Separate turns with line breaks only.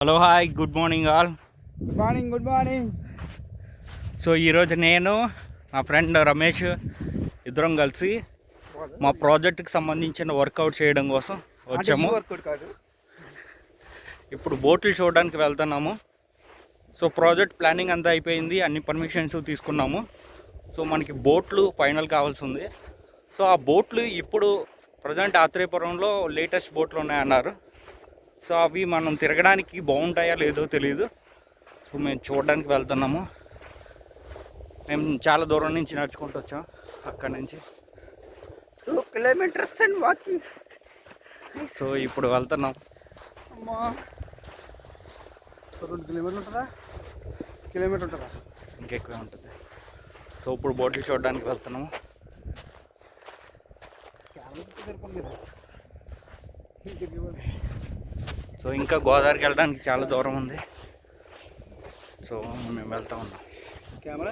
Hello hi good morning all.
Good morning.
So ఈరోజు నేను మా ఫ్రెండ్ రమేష్ ఇద్దరం కలిసి మా ప్రాజెక్ట్కి సంబంధించిన వర్కౌట్ చేయడం కోసం వచ్చాము. ఇప్పుడు బోట్లు చూడడానికి వెళ్తున్నాము. సో ప్రాజెక్ట్ ప్లానింగ్ అంతా అయిపోయింది, అన్ని పర్మిషన్స్ తీసుకున్నాము. సో మనకి బోట్లు ఫైనల్ కావాల్సి ఉంది. సో ఆ బోట్లు ఇప్పుడు ప్రజెంట్ ఆత్రేయపురంలో లేటెస్ట్ బోట్లు ఉన్నాయన్నారు. సో అవి మనం తిరగడానికి బాగుంటాయా లేదో తెలియదు. సో మేము చూడడానికి వెళ్తున్నాము. మేము చాలా దూరం నుంచి నడుచుకుంటూ వచ్చాం, అక్కడి నుంచి
2 kilometers అండ్ వాకింగ్.
సో ఇప్పుడు వెళ్తున్నాం.
అమ్మా 2 kilometers ఉంటుందా? కిలోమీటర్ ఉంటుందా?
ఇంకెక్కువే ఉంటుంది. సో ఇప్పుడు బోట్లు చూడడానికి వెళ్తున్నాము. సో ఇంకా గోదావరికి వెళ్ళడానికి చాలా దూరం ఉంది. సో మేము వెళ్తూ ఉన్నాం.
కెమెరా